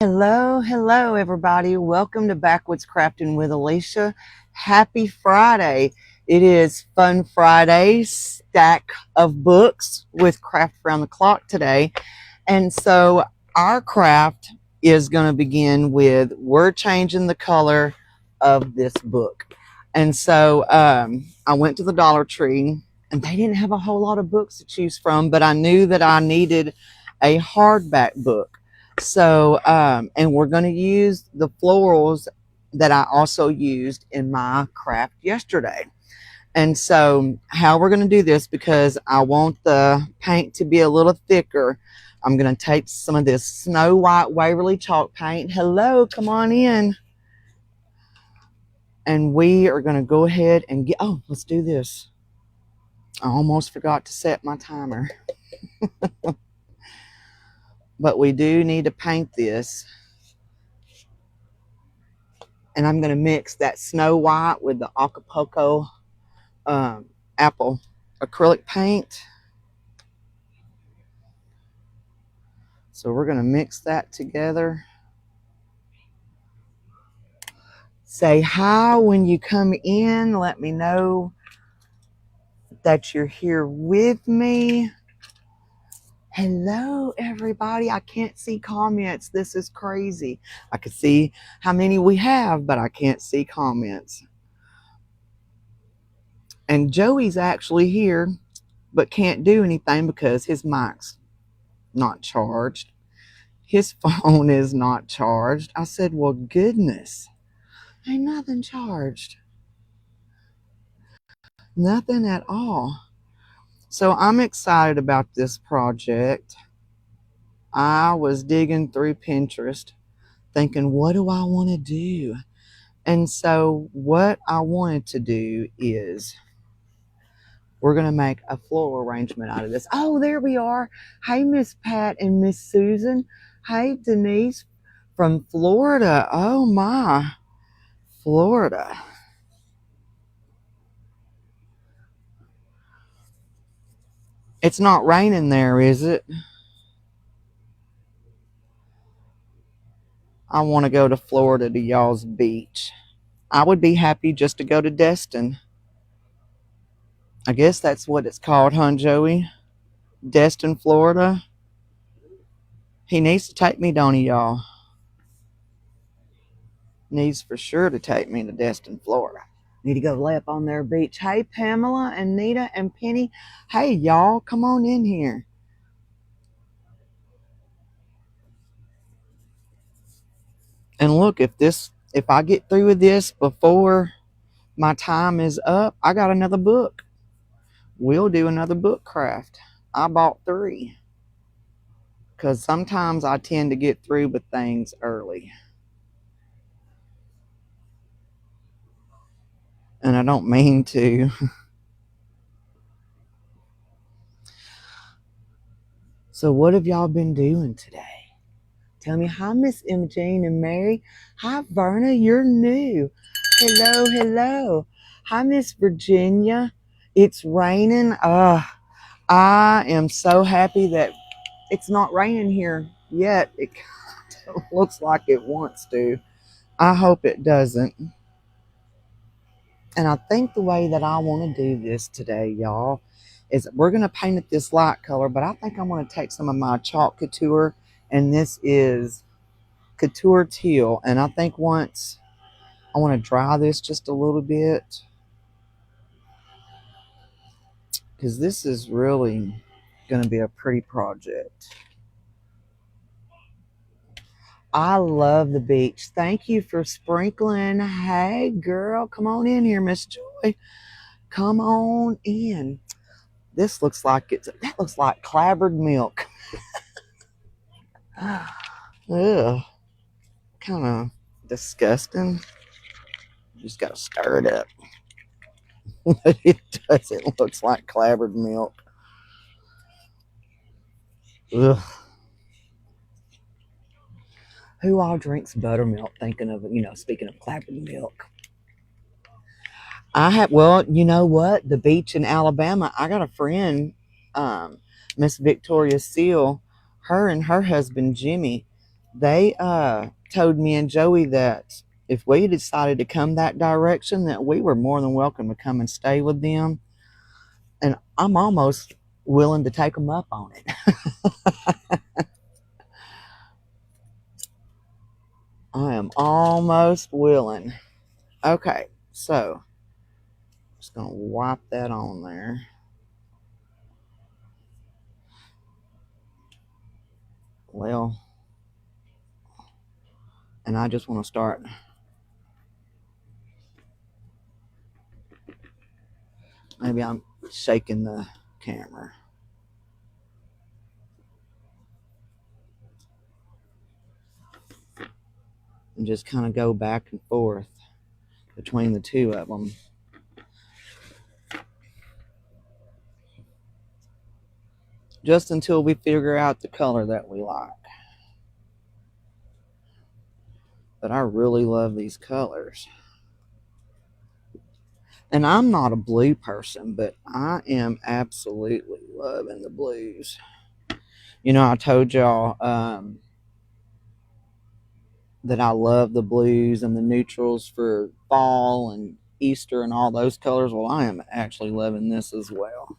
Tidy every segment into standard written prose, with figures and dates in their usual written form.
Hello, everybody. Welcome to Backwoods Crafting with Alicia. Happy Friday. It is Fun Friday, stack of books with Craft Around the Clock today. And so our craft is going to begin with we're changing the color of this book. And so I went to the Dollar Tree and they didn't have a whole lot of books to choose from, but I knew that I needed a hardback book. So, and we're going to use the florals that I also used in my craft yesterday. And so how we're going to do this, because I want the paint to be a little thicker, I'm going to take some of this Snow White Waverly chalk paint. Hello, come on in. And we are going to go ahead and get, oh, let's do this. I almost forgot to set my timer. But we do need to paint this. And I'm going to mix that Snow White with the Acapulco apple acrylic paint. So we're going to mix that together. Say hi when you come in. Let me know that you're here with me. Hello, everybody. I can't see comments. This is crazy. I can see how many we have, but I can't see comments. And Joey's actually here, but can't do anything because his mic's not charged. His phone is not charged. I said, well, goodness, ain't nothing charged. Nothing at all. So I'm excited about this project. I was digging through Pinterest thinking, what do I want to do? And so what I wanted to do is we're going to make a floral arrangement out of this. Oh, there we are. Hey, Miss Pat and Miss Susan. Hey, Denise from Florida. Oh, my. Florida. It's not raining there, is it? I want to go to Florida to y'all's beach. I would be happy just to go to Destin. I guess that's what it's called, huh, Joey? Destin, Florida. He needs to take me, don't he, y'all? Needs for sure to take me to Destin, Florida. Need to go lay up on their beach. Hey, Pamela and Nita and Penny. Hey, y'all, come on in here. And look, if I get through with this before my time is up, I got another book. We'll do another book craft. I bought 3 because sometimes I tend to get through with things early. And I don't mean to. So what have y'all been doing today? Tell me. Hi, Miss Imogene and Mary. Hi, Verna, you're new. Hello, hello. Hi, Miss Virginia. It's raining. I am so happy that it's not raining here yet. It kind of looks like it wants to. I hope it doesn't. And I think the way that I want to do this today, y'all, is we're going to paint it this light color, but I think I'm going to take some of my chalk couture, and this is couture teal. And I think once I want to dry this just a little bit, because this is really going to be a pretty project. I love the beach. Thank you for sprinkling. Hey, girl, come on in here, Miss Joy. Come on in. This looks like that looks like clabbered milk. Ugh, kind of disgusting. Just gotta stir it up. It does. It looks like clabbered milk. Ugh. Who all drinks buttermilk? Thinking of, speaking of clabbered milk. Well, you know what? The beach in Alabama, I got a friend, Miss Victoria Seal. Her and her husband, Jimmy, They told me and Joey that if we decided to come that direction, that we were more than welcome to come and stay with them. And I'm almost willing to take them up on it. I am almost willing. Okay, so just gonna wipe that on there. Well, and I just want to start. Maybe I'm shaking the camera. And just kind of go back and forth between the two of them. Just until we figure out the color that we like. But I really love these colors. And I'm not a blue person, but I am absolutely loving the blues. You know, I told y'all that I love the blues and the neutrals for fall and Easter and all those colors. Well, I am actually loving this as well.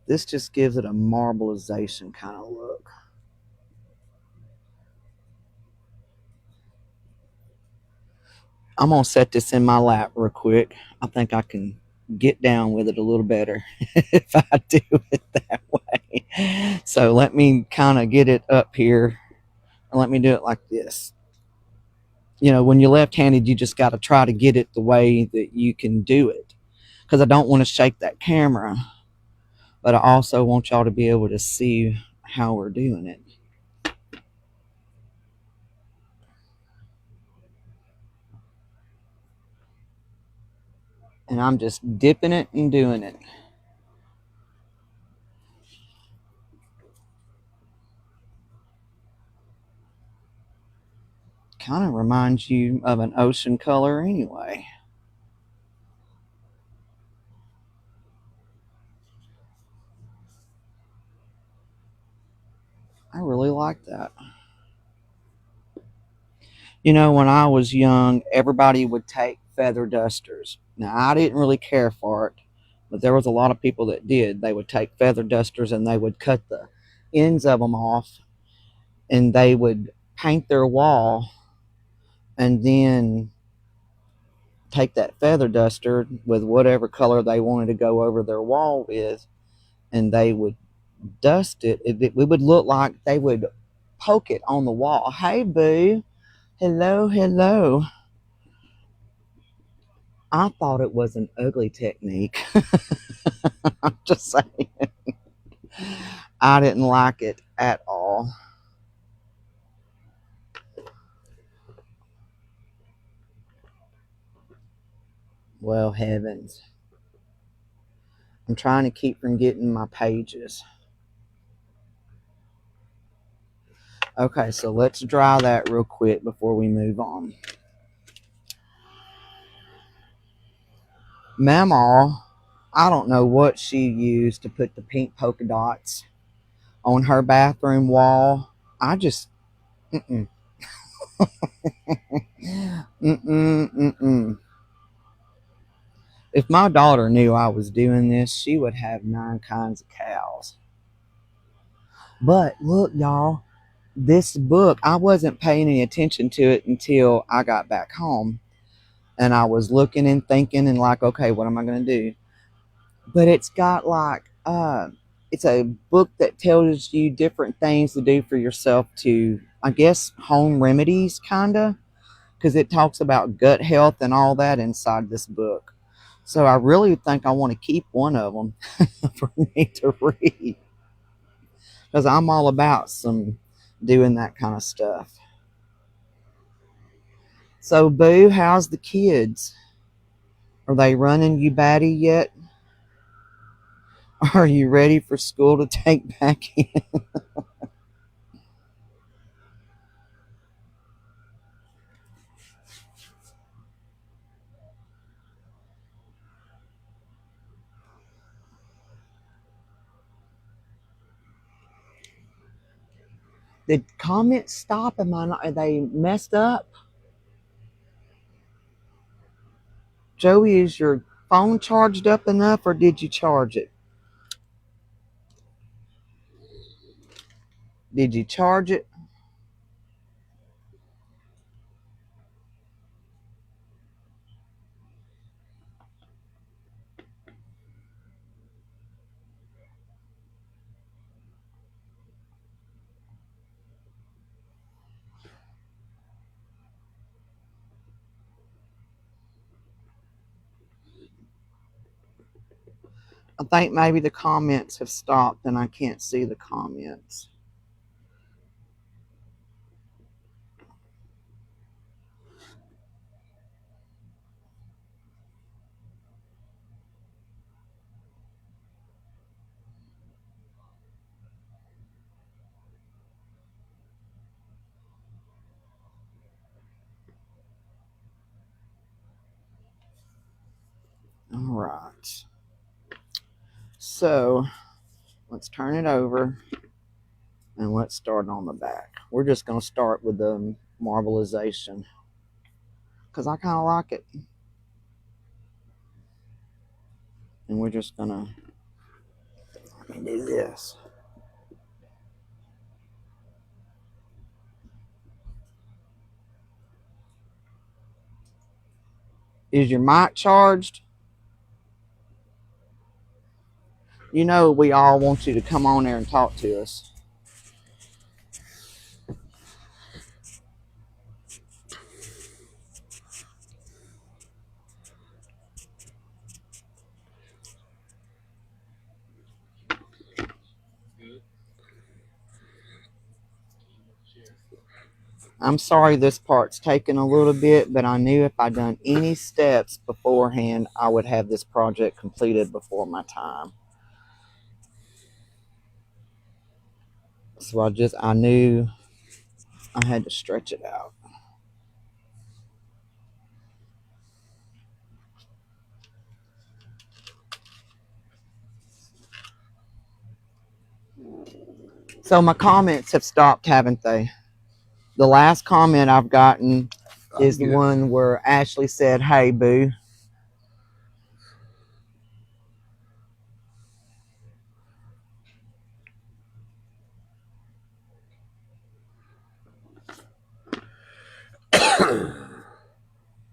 This just gives it a marbleization kind of look. I'm going to set this in my lap real quick. I think I can get down with it a little better if I do it that way. So let me kind of get it up here and let me do it like this. You know, when you're left-handed, you just got to try to get it the way that you can do it, because I don't want to shake that camera, but I also want y'all to be able to see how we're doing it. And I'm just dipping it and doing it. Kind of reminds you of an ocean color anyway. I really like that. You know, when I was young, everybody would take feather dusters. Now, I didn't really care for it, but there was a lot of people that did. They would take feather dusters and they would cut the ends of them off and they would paint their wall and then take that feather duster with whatever color they wanted to go over their wall with, and they would dust it. It would look like they would poke it on the wall. Hey, boo. Hello, hello. I thought it was an ugly technique. I'm just saying. I didn't like it at all. Well, heavens. I'm trying to keep from getting my pages. Okay, so let's dry that real quick before we move on. Mamaw, I don't know what she used to put the pink polka dots on her bathroom wall. I just, mm-mm. Mm-mm, mm-mm. If my daughter knew I was doing this, she would have 9 kinds of cows. But look, y'all, this book, I wasn't paying any attention to it until I got back home. And I was looking and thinking and like, okay, what am I going to do? But it's got like, it's a book that tells you different things to do for yourself to, I guess, home remedies, kind of, because it talks about gut health and all that inside this book. So I really think I want to keep one of them for me to read, because I'm all about some doing that kind of stuff. So, Boo, how's the kids? Are they running you batty yet? Are you ready for school to take back in? Did comments stop? Are they messed up? Joey, is your phone charged up enough or did you charge it? Did you charge it? I think maybe the comments have stopped and I can't see the comments. All right. So let's turn it over and let's start on the back. We're just going to start with the marbleization because I kind of like it. And we're just going to, let me do this. Is your mic charged? You know we all want you to come on there and talk to us. I'm sorry this part's taken a little bit, but I knew if I'd done any steps beforehand, I would have this project completed before my time. So I knew I had to stretch it out. So my comments have stopped, haven't they? The last comment I've gotten is the one where Ashley said, "Hey, boo."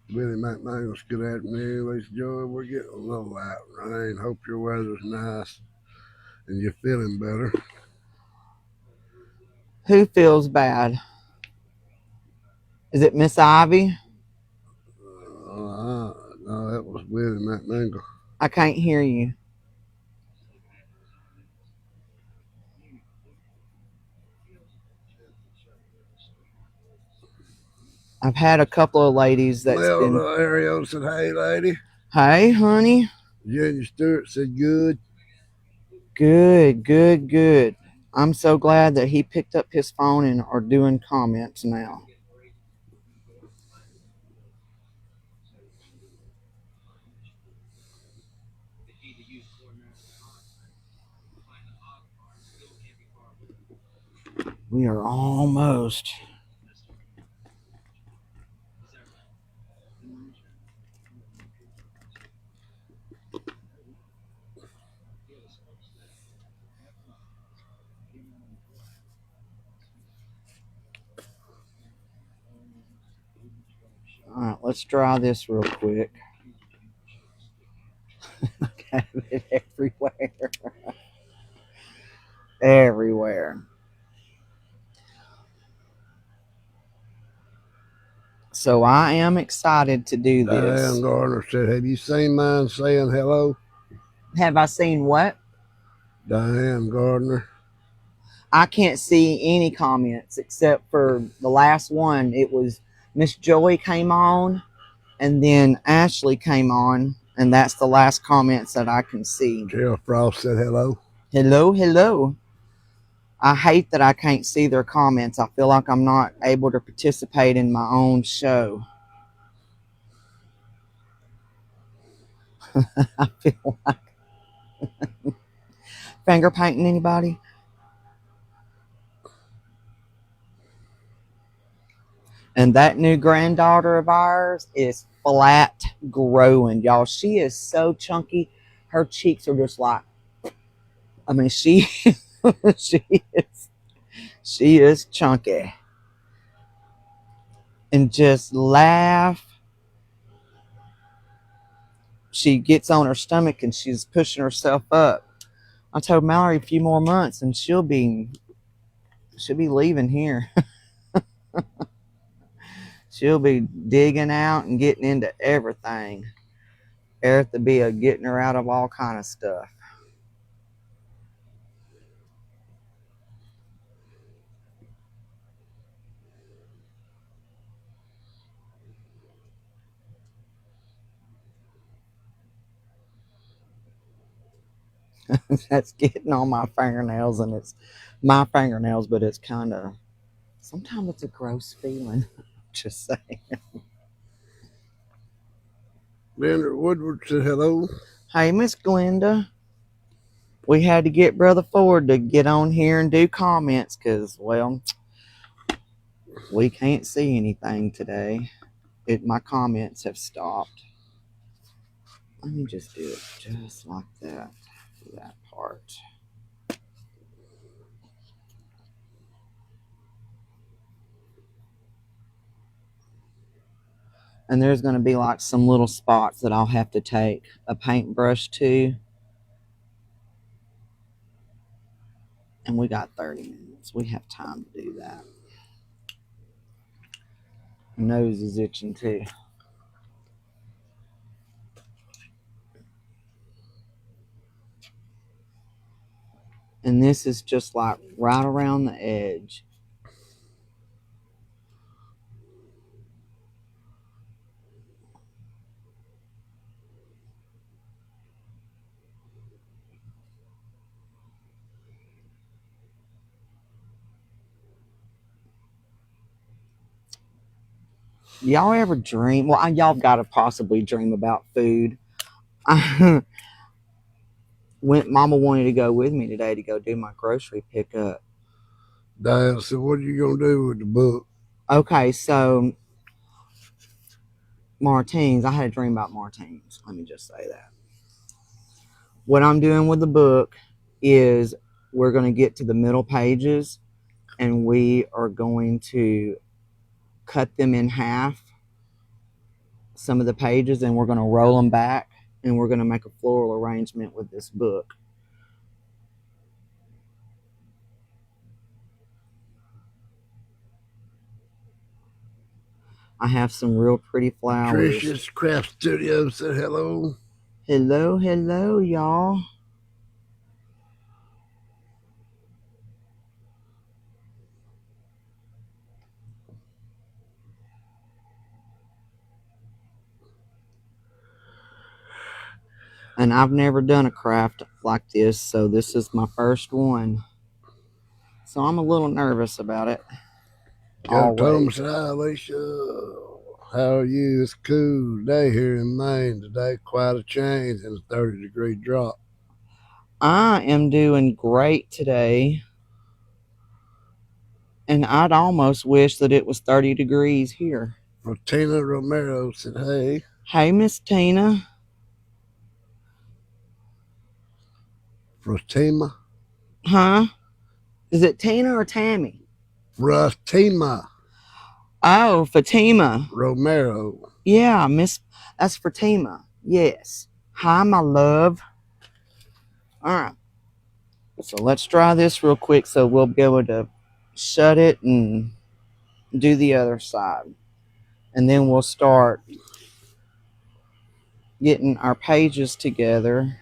Billy McManus, good afternoon, Lisa Joy. We're getting a little light rain. Hope your weather's nice and you're feeling better. Who feels bad? Is it Miss Ivy? No, that was Billy McManus. I can't hear you. I've had a couple of ladies that's been. Ariel said, "Hey, lady." Hey, honey. Jenny Stewart said, "Good." Good, good, good. I'm so glad that he picked up his phone and are doing comments now. We are almost. All right, let's dry this real quick. I have it everywhere. Everywhere. So I am excited to do this. Diane Gardner said, "Have you seen mine saying hello?" Have I seen what? Diane Gardner. I can't see any comments except for the last one. It was Miss Joey came on and then Ashley came on, and that's the last comments that I can see. Jill Frost said hello. Hello, hello. I hate that I can't see their comments. I feel like I'm not able to participate in my own show. I feel like finger painting anybody? And that new granddaughter of ours is flat growing, y'all. She is so chunky. Her cheeks are just like, I mean, she she is chunky. And just laugh. She gets on her stomach and she's pushing herself up. I told Mallory a few more months and she'll be leaving here. She'll be digging out and getting into everything. Eric to be getting her out of all kind of stuff. That's getting on my fingernails, and it's my fingernails, but it's kind of, sometimes it's a gross feeling. Just saying. Leonard Woodward said hello. Hey, Miss Glenda. We had to get Brother Ford to get on here and do comments because, well, we can't see anything today. My comments have stopped. Let me just do it just like that. That part. And there's going to be like some little spots that I'll have to take a paintbrush to. And we got 30 minutes. We have time to do that. My nose is itching too. And this is just like right around the edge. Y'all ever dream? Well, y'all got to possibly dream about food. Mama wanted to go with me today to go do my grocery pickup. Diane said, what are you going to do with the book? Okay, so Martins. I had a dream about Martins. Let me just say that. What I'm doing with the book is we're going to get to the middle pages and we are going to cut them in half, some of the pages, and we're going to roll them back and we're going to make a floral arrangement with this book. I have some real pretty flowers. Tricia's Craft Studio said hello. Hello, hello, y'all. And I've never done a craft like this, so this is my first one. So I'm a little nervous about it. Got Thomas, hi, Alicia. How are you? It's a cool day here in Maine today. Quite a change and a 30-degree drop. I am doing great today. And I'd almost wish that it was 30 degrees here. Tina Romero said, hey. Hey, Miss Tina. Fatima. Huh? Is it Tina or Tammy? Fatima. Oh, Fatima. Romero. Yeah, that's Fatima. Yes. Hi, my love. All right. So let's try this real quick so we'll be able to shut it and do the other side. And then we'll start getting our pages together.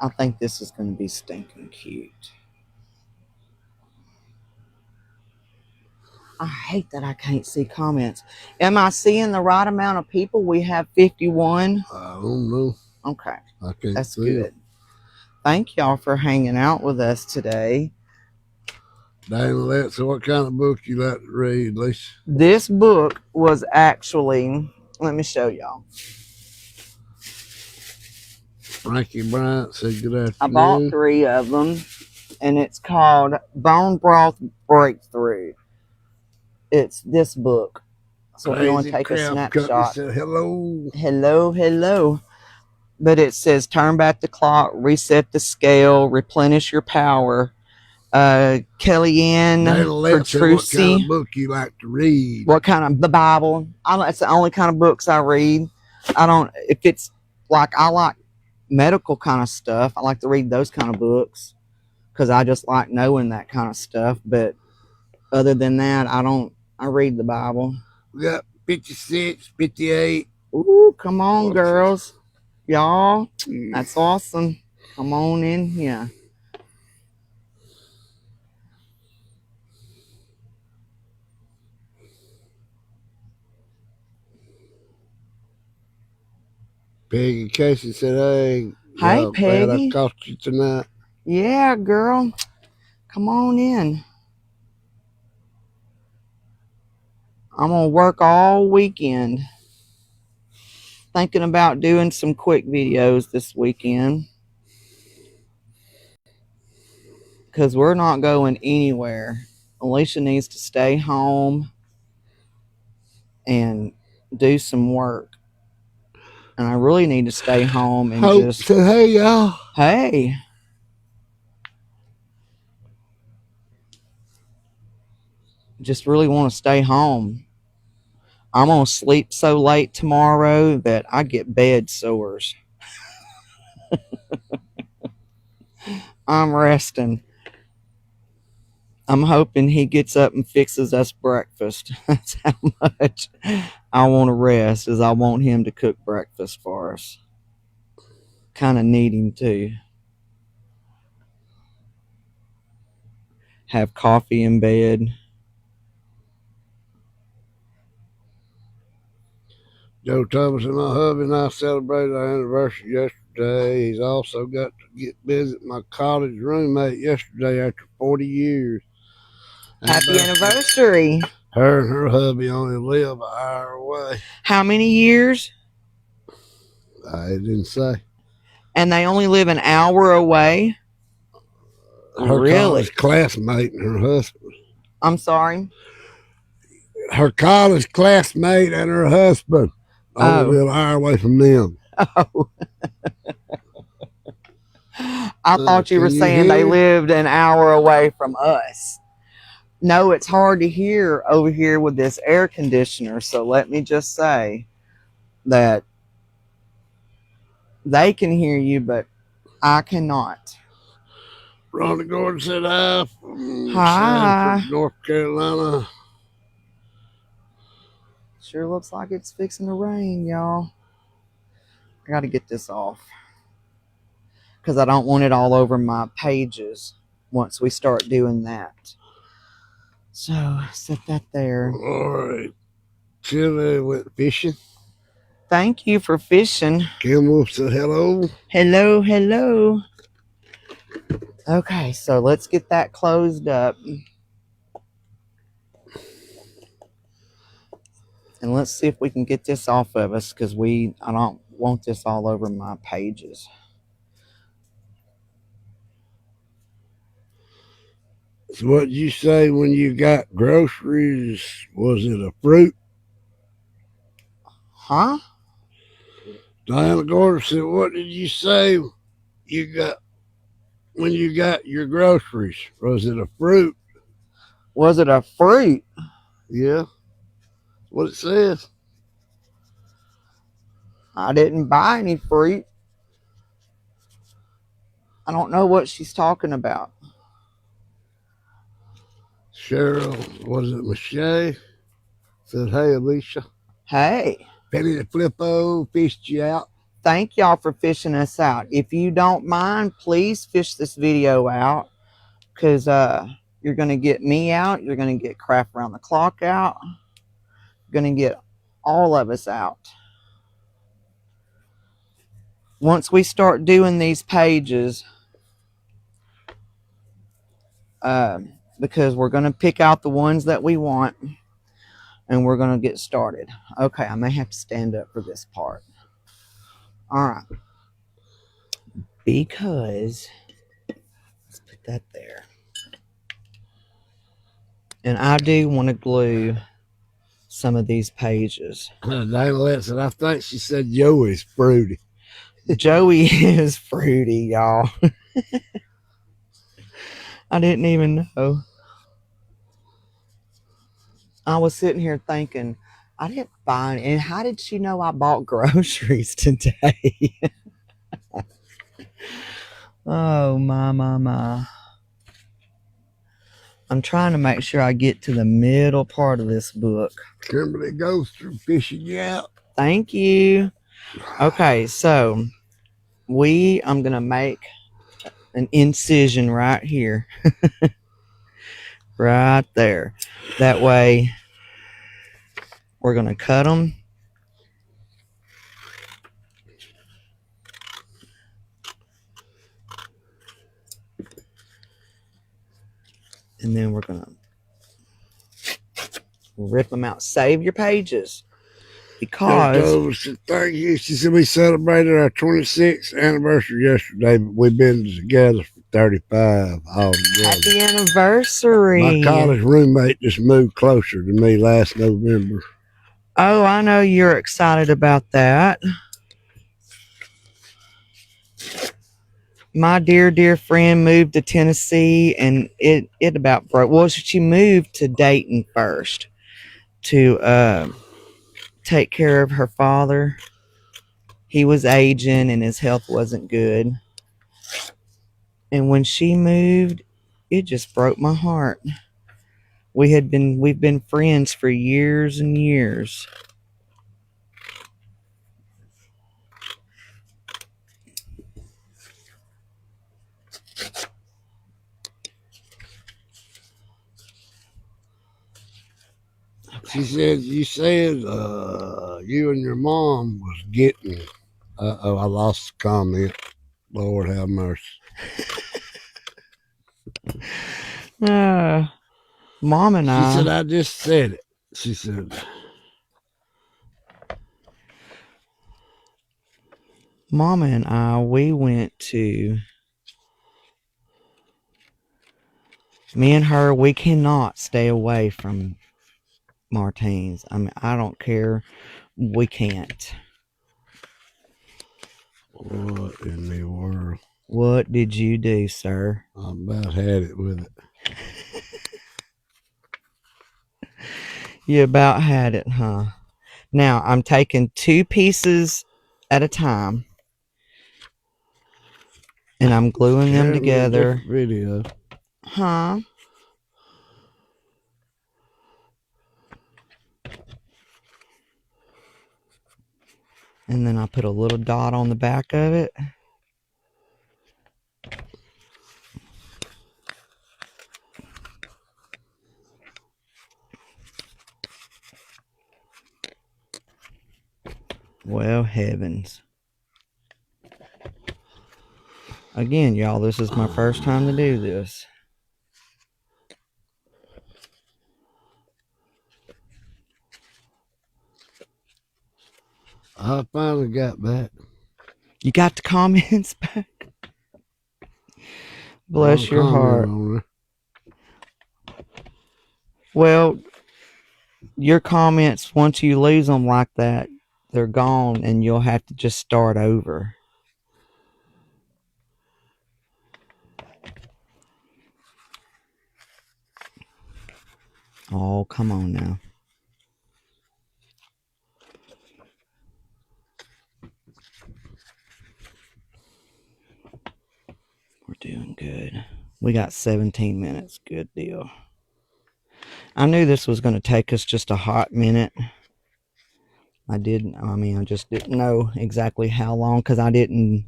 I think this is going to be stinking cute. I hate that I can't see comments. Am I seeing the right amount of people? We have 51. I don't know. Okay. I can't That's see good. it. Thank y'all for hanging out with us today. Dana, so what kind of book you like to read, Lisa? This book was actually, let me show y'all. Frankie Bryant said good afternoon. I bought 3 of them, and it's called Bone Broth Breakthrough. It's this book. So if you want to take a snapshot. Said hello. Hello, hello. But it says turn back the clock, reset the scale, replenish your power. Kellyanne Petrucci. What kind of book you like to read? What kind of the Bible? That's the only kind of books I read. I don't. If it's like I like medical kind of stuff, I like to read those kind of books because I just like knowing that kind of stuff. But other than that, I don't. I read the Bible. We got 56, 58. Ooh, come on, girls, y'all. That's awesome. Come on in here. Peggy Casey said, hey. Hey, Peggy. Glad I caught you tonight. Yeah, girl. Come on in. I'm going to work all weekend. Thinking about doing some quick videos this weekend. Because we're not going anywhere. Alicia needs to stay home and do some work. And I really need to stay home and Hope just... said, hey, y'all. Hey. Just really want to stay home. I'm going to sleep so late tomorrow that I get bed sores. I'm resting. I'm hoping he gets up and fixes us breakfast. That's how much I want to rest, is I want him to cook breakfast for us. Kind of need him to. Have coffee in bed. Joe Thomas and my hubby and I celebrated our anniversary yesterday. He's also got to get visit my college roommate yesterday after 40 years. Happy anniversary. Her and her hubby only live an hour away. How many years? I didn't say. And they only live an hour away? Her college classmate and her husband. I'm sorry? Her college classmate and her husband only live an hour away from them. Oh. I thought you were saying they lived an hour away from us. No, it's hard to hear over here with this air conditioner. So let me just say that they can hear you, but I cannot. Rhonda Gordon said hi from Sanford, North Carolina. Sure looks like it's fixing to rain, y'all. I got to get this off because I don't want it all over my pages once we start doing that. So set that there. All right. Chile went fishing. Thank you for fishing. Kim Wolf said hello. Hello, hello. Okay, so let's get that closed up. And let's see if we can get this off of us because I don't want this all over my pages. So what did you say when you got groceries? Was it a fruit? Huh? Diana Gordon said, what did you say you got when you got your groceries? Was it a fruit? Was it a fruit? Yeah. What it says. I didn't buy any fruit. I don't know what she's talking about. Cheryl, was it Michelle? Said, hey, Alicia. Hey. Penny the Flippo fished you out. Thank y'all for fishing us out. If you don't mind, please fish this video out because you're going to get me out. You're going to get Craft Around the Clock out. You're going to get all of us out. Once we start doing these pages, because we're going to pick out the ones that we want and we're going to get started. Okay, I may have to stand up for this part. All right. because let's put that there. And I do want to glue some of these pages. Dana said, I think she said Joey's fruity. Joey is fruity, y'all. I didn't even know. I was sitting here thinking, I didn't buy it. And how did she know I bought groceries today? Oh, my. I'm trying to make sure I get to the middle part of this book. Kimberly goes through fishing you out. Thank you. Okay, so I'm going to make an incision right here. Right there. That way, we're going to cut them. And then we're going to rip them out. Save your pages. Because thank you. She said we celebrated our 26th anniversary yesterday, but we've been together for 35 altogether. Happy anniversary. My college roommate just moved closer to me last November. Oh, I know you're excited about that. My dear friend moved to Tennessee, and it about broke. Well, she moved to Dayton first to take care of her father. He was aging and his health wasn't good. And when she moved, it just broke my heart. We've been friends for years and years. She said, you said you and your mom was getting, I lost the comment. Lord have mercy. Mom and I. She said, I just said it. She said, Mama and I, we went to, me and her, we cannot stay away from Martins. I mean, I don't care. We can't. what in the world? What did you do, sir? I about had it with it. You about had it, huh? Now, I'm taking 2 pieces at a time. And I'm gluing them together. Video. Huh? And then I put a little dot on the back of it. Well, heavens. Again, y'all, this is my first time to do this. I finally got back. You got the comments back? Bless your heart. Well, your comments, once you lose them like that, they're gone and you'll have to just start over. Oh, come on now. We're doing good. We got 17 minutes. Good deal. I knew this was going to take us just a hot minute. I just didn't know exactly how long because I didn't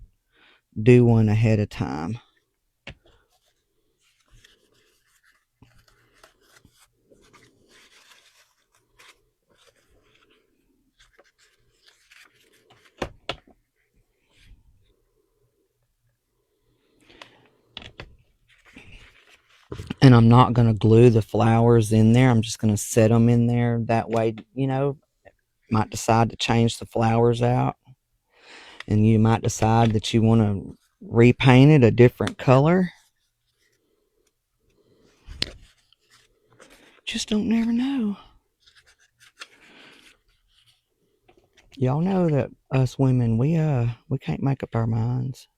do one ahead of time. And I'm not going to glue the flowers in there. I'm just going to set them in there. That way, might decide to change the flowers out. And you might decide that you want to repaint it a different color. Just don't never know. Y'all know that us women, we can't make up our minds.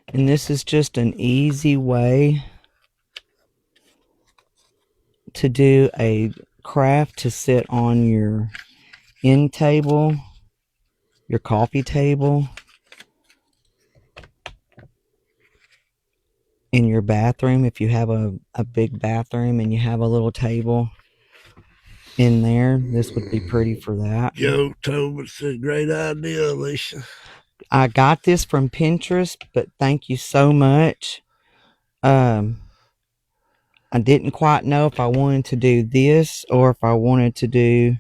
And this is just an easy way to do a craft to sit on your end table, your coffee table, in your bathroom. If you have a big bathroom and you have a little table in there, this would be pretty for that. Joe told us it's a great idea, Alicia. I got this from Pinterest, but thank you so much. I didn't quite know if I wanted to do this or if I wanted to do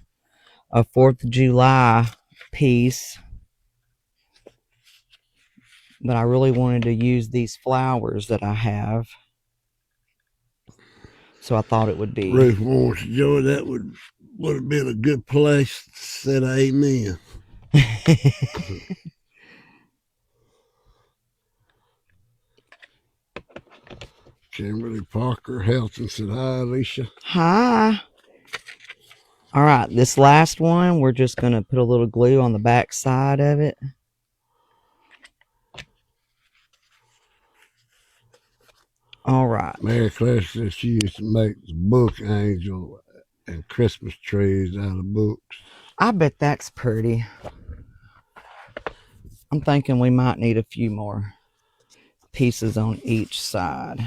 a 4th of July piece, but I really wanted to use these flowers that I have, so I thought it would be. Ruth wants Joy, that would have been a good place to say amen. Kimberly Parker Helton said hi, Alicia. Hi. All right, this last one, we're just going to put a little glue on the back side of it. All right. Mary Claire said she used to make book angel and Christmas trees out of books. I bet that's pretty. I'm thinking we might need a few more pieces on each side.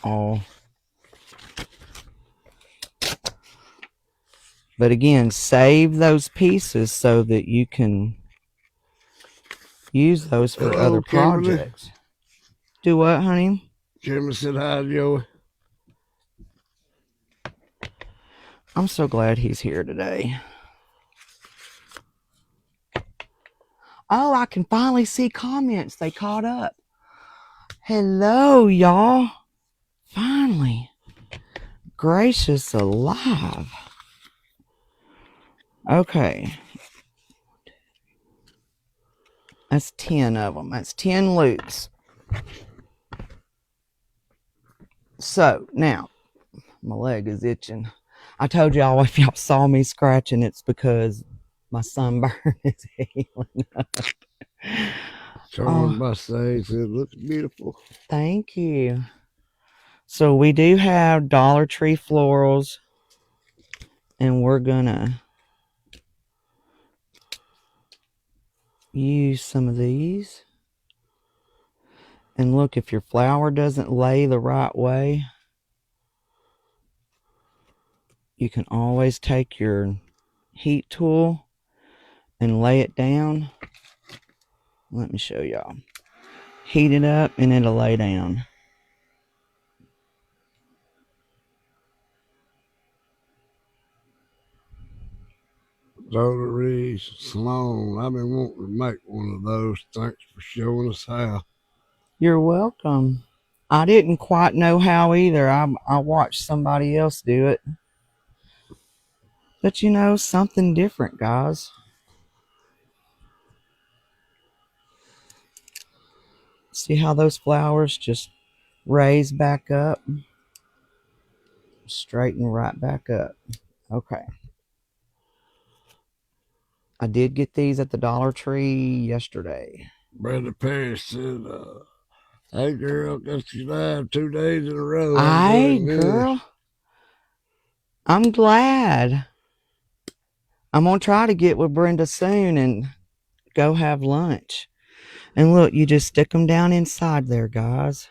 Oh. But again, save those pieces so that you can use those for other Kimberly. projects. Do what, honey? Kimberly said hi, Joey. I'm so glad he's here today. Oh, I can finally see comments. They caught up. Hello, y'all. Finally. Gracious alive. Okay. That's 10 of them. That's 10 loops. So, now, my leg is itching. I told y'all if y'all saw me scratching, it's because my sunburn is healing up. Charmed by Sage said, looks beautiful. Thank you. So we do have Dollar Tree florals, and we're gonna use some of these. And look, if your flower doesn't lay the right way, you can always take your heat tool and lay it down. Let me show y'all. Heat it up and it'll lay down. Donna Reese Sloan, I've been wanting to make one of those. Thanks for showing us how. You're welcome. I didn't quite know how either. I watched somebody else do it. But you know, something different, guys. See how those flowers just raise back up? Straighten right back up. Okay. I did get these at the Dollar Tree yesterday. Brother Perry said, hey girl, got you live 2 days in a row. Aye, girl. I'm glad. I'm going to try to get with Brenda soon and go have lunch. And look, you just stick them down inside there, guys.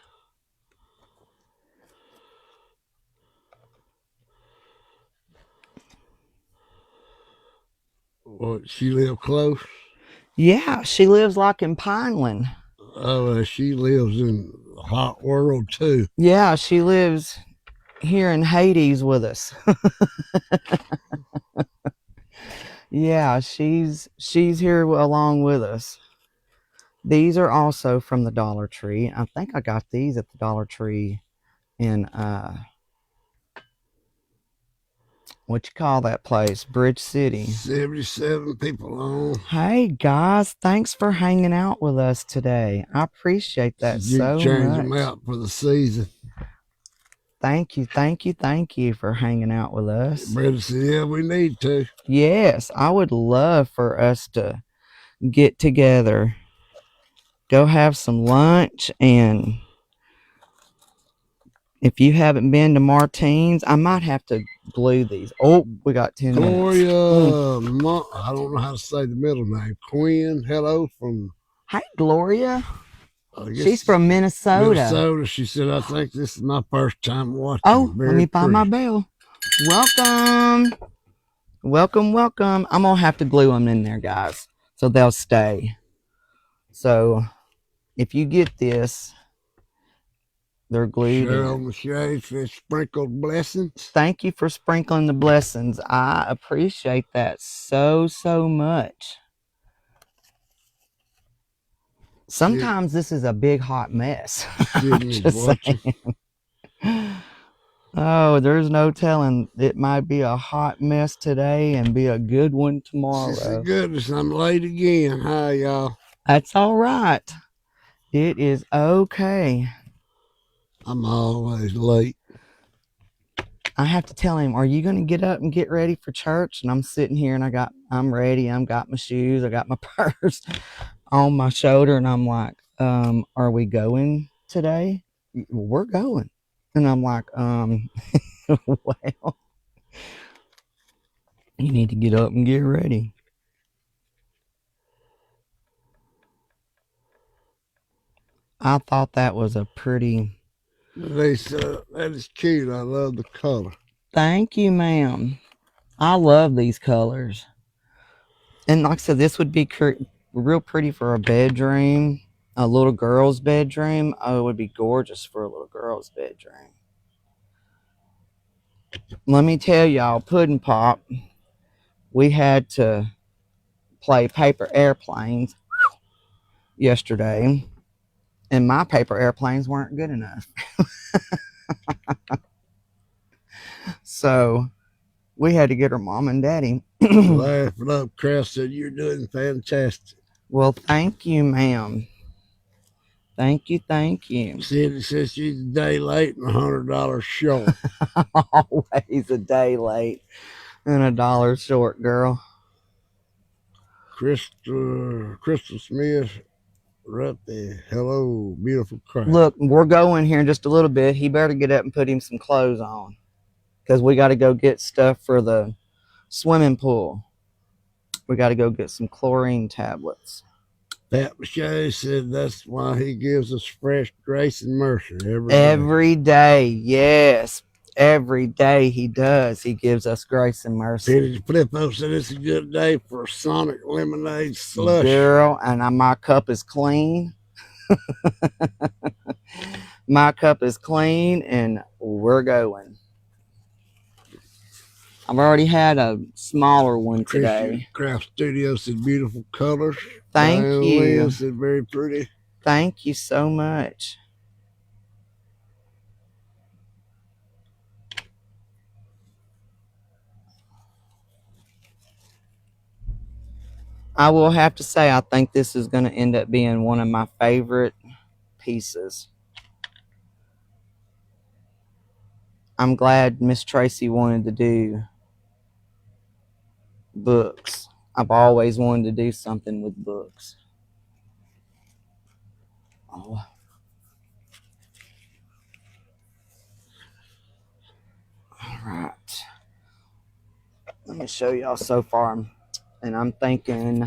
What, she live close? Yeah, she lives like in Pineland. Oh, she lives in the hot world too. Yeah, she lives here in Hades with us. Yeah, she's here along with us. These are also from the Dollar Tree. I think I got these at the Dollar Tree in what you call that place? Bridge City. 77 people on. Hey guys, thanks for hanging out with us today. I appreciate that You so change much. them out for the season. Thank you for hanging out with us. Brother said, yeah, we need to. Yes, I would love for us to get together, go have some lunch, and if you haven't been to Martine's, I might have to glue these. Oh, we got 10 Gloria, minutes. I don't know how to say the middle name. Quinn, hello from. Hey, Gloria. She's from Minnesota. Minnesota. She said, I think this is my first time watching. Oh, Very let me find my pretty. bell. Welcome. Welcome, welcome. I'm going to have to glue them in there, guys, so they'll stay. So if you get this, they're glued Cheryl in. Mache says, sprinkled blessings. Thank you for sprinkling the blessings. I appreciate that so much. Sometimes this is a big hot mess. Just saying. Oh, there's no telling. It might be a hot mess today and be a good one tomorrow. She said, goodness, I'm late again. Hi, y'all. That's all right. It is okay. I'm always late. I have to tell him, are you going to get up and get ready for church? And I'm sitting here and I'm ready. I've got my shoes. I got my purse on my shoulder. And I'm like, are we going today? We're going. And I'm like, well, you need to get up and get ready. I thought that was a pretty... That is cute. I love the color. Thank you, ma'am. I love these colors. And like I said, this would be real pretty for a bedroom, a little girl's bedroom. Oh, it would be gorgeous for a little girl's bedroom. Let me tell y'all, Pudding Pop, we had to play paper airplanes yesterday, and my paper airplanes weren't good enough. So we had to get her mom and daddy. Laughing up, Kraft said, you're doing fantastic. Well, thank you, ma'am. Thank you. Cindy says she's a day late and $100 short. Always a day late and $1 short, girl. Crystal Smith wrote the hello, beautiful Christ. Look, we're going here in just a little bit. He better get up and put him some clothes on, because we got to go get stuff for the swimming pool. We got to go get some chlorine tablets. Pat Mache said that's why he gives us fresh grace and mercy every day. Yes, every day he does. He gives us grace and mercy. Penny Flippo said it's a good day for Sonic Lemonade slush. Girl, and my cup is clean. My cup is clean, and we're going. I've already had a smaller one today. Craft Studio said beautiful colors. Thank you. Lynn said very pretty. Thank you so much. I will have to say, I think this is going to end up being one of my favorite pieces. I'm glad Miss Tracy wanted to do books. I've always wanted to do something with books. Oh. All right. Let me show y'all so far. And I'm thinking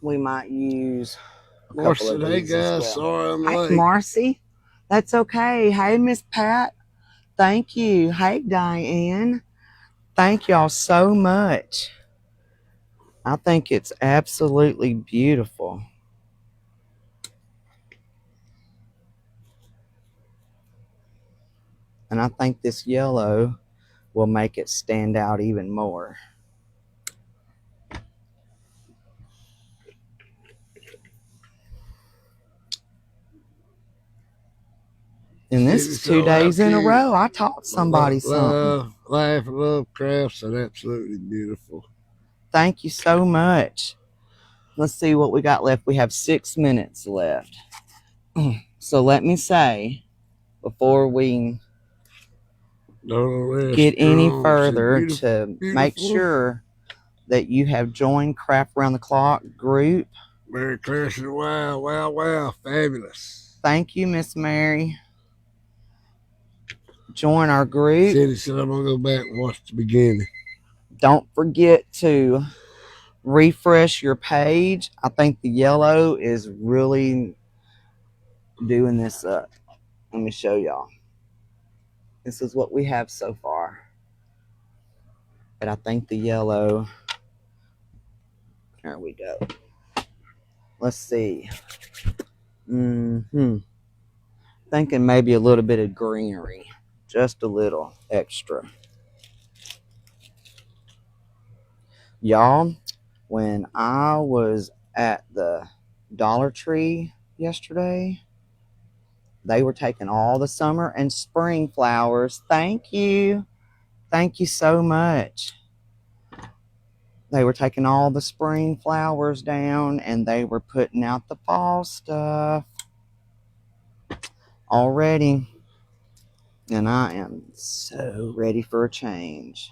we might use a couple of these. Hey guys, well. Sorry I'm late. Hey, Marcy. That's okay. Hey, Miss Pat. Thank you. Hey, Diane. Thank y'all so much. I think it's absolutely beautiful. And I think this yellow will make it stand out even more. And this is 2 days in a row I taught somebody something. Laugh and love crafts are absolutely beautiful. Thank you so much. Let's see what we got left. We have 6 minutes left. So let me say, before we get any further, to make sure that you have joined Craft Around the Clock group. Mary Clash, wow, wow, wow, fabulous. Thank you, Miss Mary. Join our group. Cindy said I'm gonna go back and watch the beginning. Don't forget to refresh your page. I think the yellow is really doing this up. Let me show y'all. This is what we have so far. But I think the yellow, there we go. Let's see. Thinking maybe a little bit of greenery. Just a little extra. Y'all, when I was at the Dollar Tree yesterday, they were taking all the summer and spring flowers. Thank you. Thank you so much. They were taking all the spring flowers down and they were putting out the fall stuff already. And I am so ready for a change.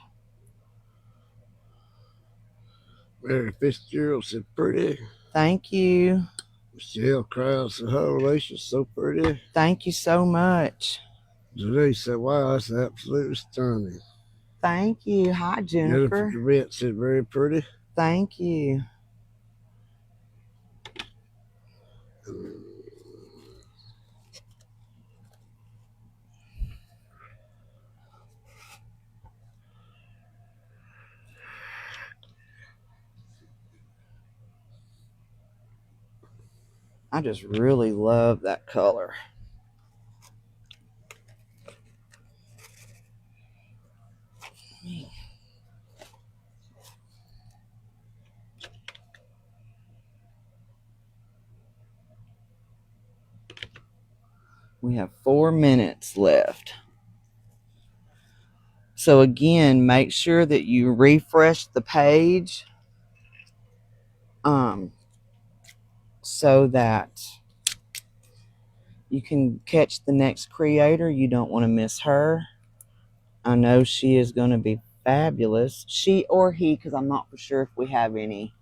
Mary Fitzgerald said pretty. Thank you. Michelle Krause said, "Hello, Alicia, so pretty." Thank you so much. Today said, "Wow, that's absolutely stunning." Thank you. Hi, Jennifer. Jennifer DeWitt said, "Very pretty." Thank you. I just really love that color. We have 4 minutes left. So again, make sure that you refresh the page so that you can catch the next creator. You don't want to miss her. I know she is going to be fabulous. She or he, because I'm not for sure if we have any.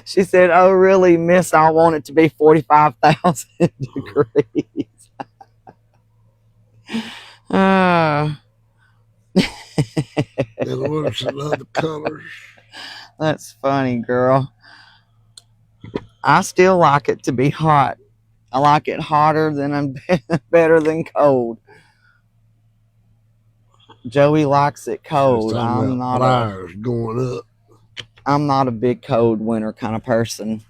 She said, "Oh, really, miss? I want it to be 45,000 degrees." Love the colors. That's funny, girl. I still like it to be hot. I like it hotter than I'm better than cold. Joey likes it cold. I'm not going up. I'm not a big cold winter kind of person.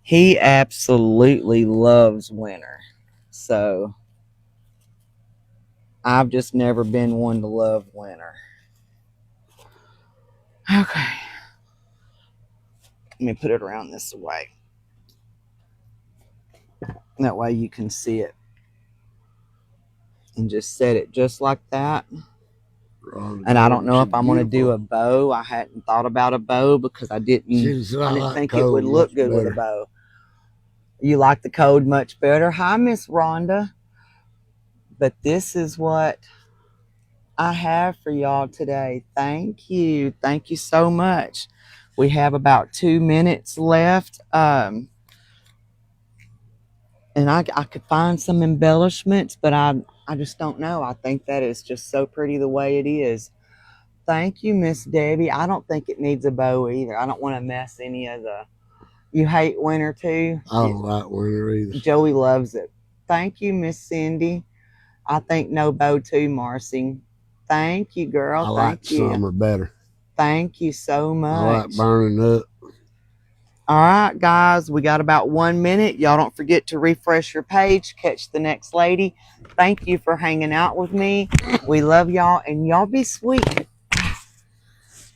He absolutely loves winter. So I've just never been one to love winter. Okay. Let me put it around this way. That way you can see it. And just set it just like that. And I don't know if I'm going to do a bow. I hadn't thought about a bow because I didn't think it would look good with a bow. You like the code much better? Hi, Miss Rhonda. But this is what I have for y'all today. Thank you. Thank you so much. We have about 2 minutes left. And I could find some embellishments, but I just don't know. I think that is just so pretty the way it is. Thank you, Miss Debbie. I don't think it needs a bow either. I don't want to mess any of the... You hate winter too? I don't like winter either. Joey loves it. Thank you, Miss Cindy. I think no bow too, Marcy. Thank you, girl. I like summer better. Thank you so much. I like burning up. All right, guys, we got about 1 minute. Y'all don't forget to refresh your page, catch the next lady. Thank you for hanging out with me. We love y'all, and y'all be sweet.